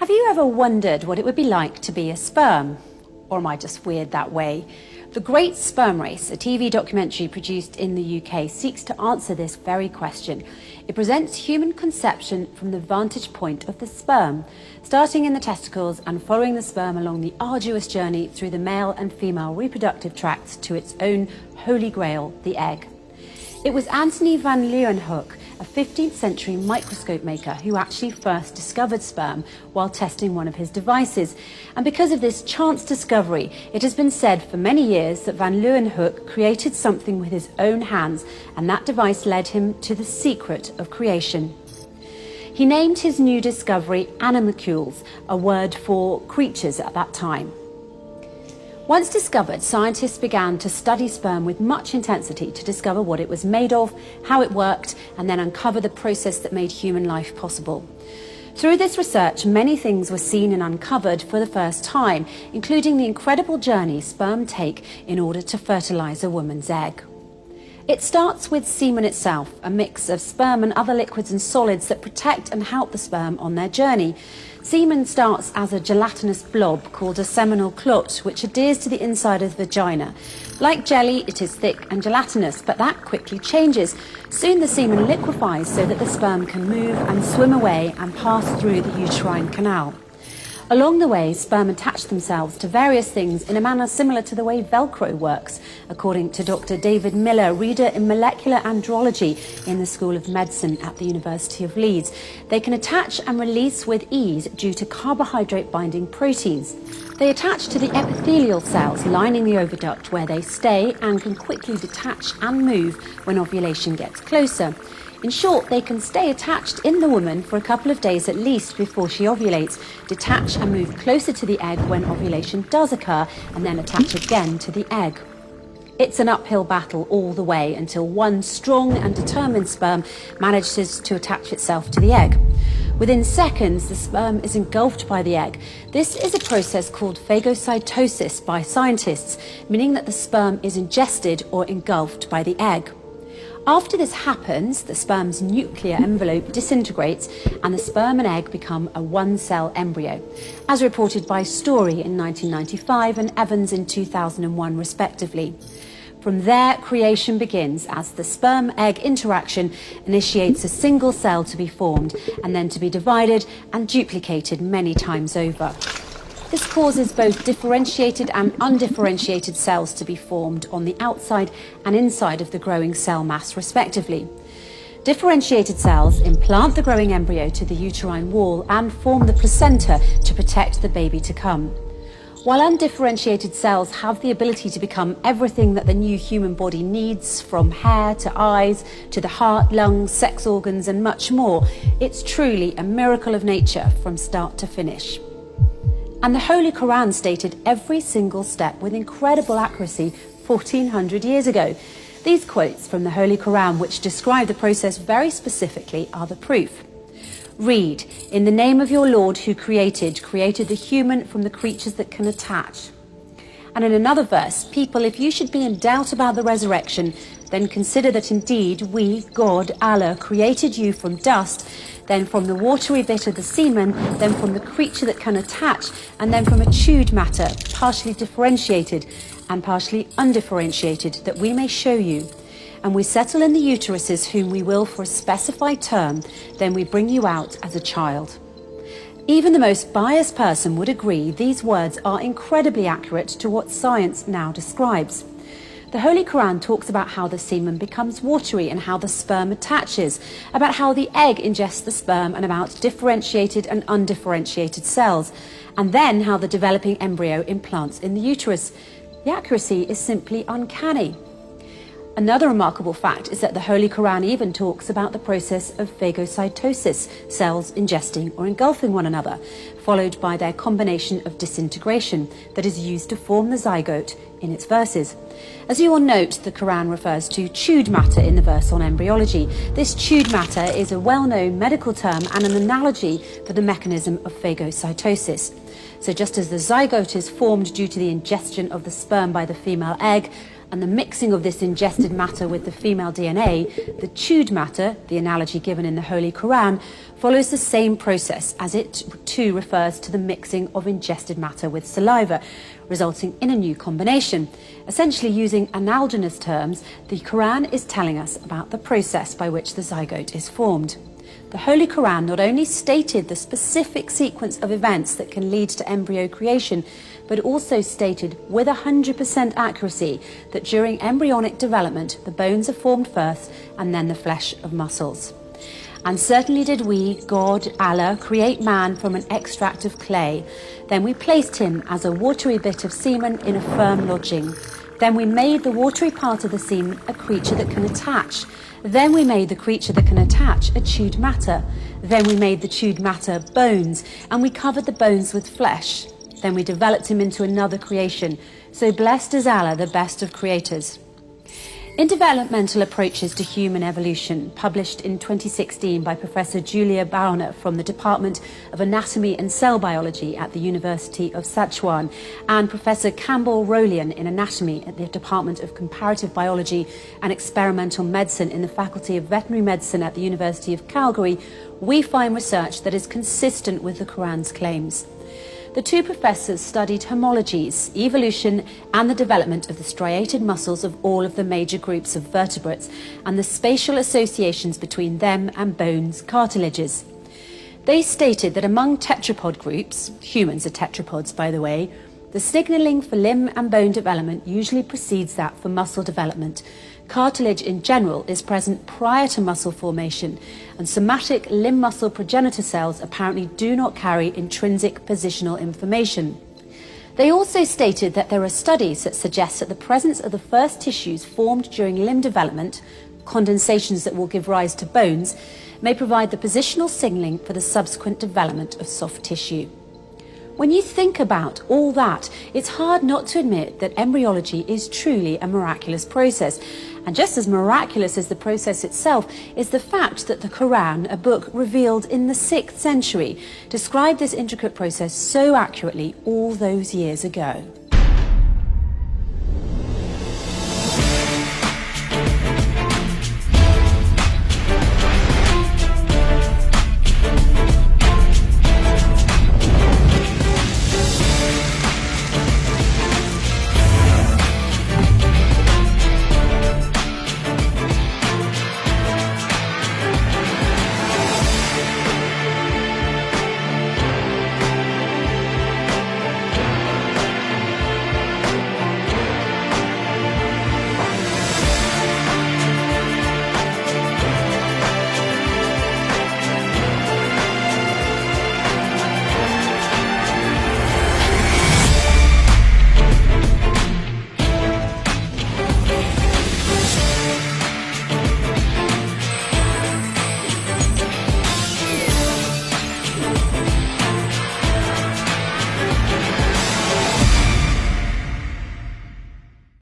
Have you ever wondered what it would be like to be a sperm? Or am I just weird that way? The Great Sperm Race, a TV documentary produced in the UK, seeks to answer this very question. It presents human conception from the vantage point of the sperm, starting in the testicles and following the sperm along the arduous journey through the male and female reproductive tracts to its own holy grail, the egg. It was Antony van Leeuwenhoek, a 15th century microscope maker, who actually first discovered sperm while testing one of his devices. And because of this chance discovery, it has been said for many years that van Leeuwenhoek created something with his own hands, and that device led him to the secret of creation. He named his new discovery animalcules, a word for creatures at that time. Once discovered, scientists began to study sperm with much intensity to discover what it was made of, how it worked, and then uncover the process that made human life possible. Through this research, many things were seen and uncovered for the first time, including the incredible journey sperm take in order to fertilize a woman's egg. It starts with semen itself, a mix of sperm and other liquids and solids that protect and help the sperm on their journey. Semen starts as a gelatinous blob called a seminal clot, which adheres to the inside of the vagina. Like jelly, it is thick and gelatinous, but that quickly changes. Soon the semen liquefies so that the sperm can move and swim away and pass through the uterine canal. Along the way, sperm attach themselves to various things in a manner similar to the way Velcro works, according to Dr. David Miller, reader in molecular andrology in the School of Medicine at the University of Leeds. They can attach and release with ease due to carbohydrate-binding proteins. They attach to the epithelial cells lining the oviduct, where they stay and can quickly detach and move when ovulation gets closer. In short, they can stay attached in the woman for a couple of days at least before she ovulates, detach and move closer to the egg when ovulation does occur, and then attach again to the egg. It's an uphill battle all the way until one strong and determined sperm manages to attach itself to the egg. Within seconds, the sperm is engulfed by the egg. This is a process called phagocytosis by scientists, meaning that the sperm is ingested or engulfed by the egg. After this happens, the sperm's nuclear envelope disintegrates and the sperm and egg become a one-cell embryo, as reported by Story in 1995 and Evans in 2001 respectively. From there, creation begins as the sperm-egg interaction initiates a single cell to be formed and then to be divided and duplicated many times over. This causes both differentiated and undifferentiated cells to be formed on the outside and inside of the growing cell mass, respectively. Differentiated cells implant the growing embryo to the uterine wall and form the placenta to protect the baby to come. While undifferentiated cells have the ability to become everything that the new human body needs, from hair to eyes to the heart, lungs, sex organs, and much more, it's truly a miracle of nature from start to finish. And the Holy Qur'an stated every single step with incredible accuracy 1400 years ago. These quotes from the Holy Qur'an, which describe the process very specifically, are the proof. Read, "In the name of your Lord who created the human from the creatures that can attach." And in another verse, "People, if you should be in doubt about the resurrection, then consider that indeed we, God, Allah, created you from dust, then from the watery bit of the semen, then from the creature that can attach, and then from a chewed matter, partially differentiated and partially undifferentiated, that we may show you. And we settle in the uteruses whom we will for a specified term, then we bring you out as a child." Even the most biased person would agree these words are incredibly accurate to what science now describes. The Holy Qur'an talks about how the semen becomes watery and how the sperm attaches, about how the egg ingests the sperm and about differentiated and undifferentiated cells, and then how the developing embryo implants in the uterus. The accuracy is simply uncanny. Another remarkable fact is that the Holy Qur'an even talks about the process of phagocytosis, cells ingesting or engulfing one another, followed by their combination of disintegration that is used to form the zygote in its verses. As you will note, the Qur'an refers to chewed matter in the verse on embryology. This chewed matter is a well-known medical term and an analogy for the mechanism of phagocytosis. So just as the zygote is formed due to the ingestion of the sperm by the female egg, and the mixing of this ingested matter with the female DNA, the chewed matter, the analogy given in the Holy Qur'an, follows the same process, as it too refers to the mixing of ingested matter with saliva, resulting in a new combination. Essentially, using analogous terms, the Qur'an is telling us about the process by which the zygote is formed. The Holy Qur'an not only stated the specific sequence of events that can lead to embryo creation, but also stated with 100% accuracy that during embryonic development, the bones are formed first and then the flesh of muscles. And certainly did we, God, Allah, create man from an extract of clay. Then we placed him as a watery bit of semen in a firm lodging. Then we made the watery part of the semen a creature that can attach. Then we made the creature that can attach a chewed matter. Then we made the chewed matter bones, and we covered the bones with flesh. Then we developed him into another creation. So blessed is Allah, the best of creators. In Developmental Approaches to Human Evolution, published in 2016 by Professor Julia Bauer from the Department of Anatomy and Cell Biology at the University of Sichuan, and Professor Campbell Rowlian in Anatomy at the Department of Comparative Biology and Experimental Medicine in the Faculty of Veterinary Medicine at the University of Calgary, we find research that is consistent with the Qur'an's claims. The two professors studied homologies, evolution, and the development of the striated muscles of all of the major groups of vertebrates and the spatial associations between them and bones, cartilages. They stated that among tetrapod groups, humans are tetrapods by the way, the signalling for limb and bone development usually precedes that for muscle development. Cartilage in general is present prior to muscle formation, and somatic limb muscle progenitor cells apparently do not carry intrinsic positional information. They also stated that there are studies that suggest that the presence of the first tissues formed during limb development, condensations that will give rise to bones, may provide the positional signaling for the subsequent development of soft tissue. When you think about all that, it's hard not to admit that embryology is truly a miraculous process. And just as miraculous as the process itself is the fact that the Qur'an, a book revealed in the 6th century, described this intricate process so accurately all those years ago.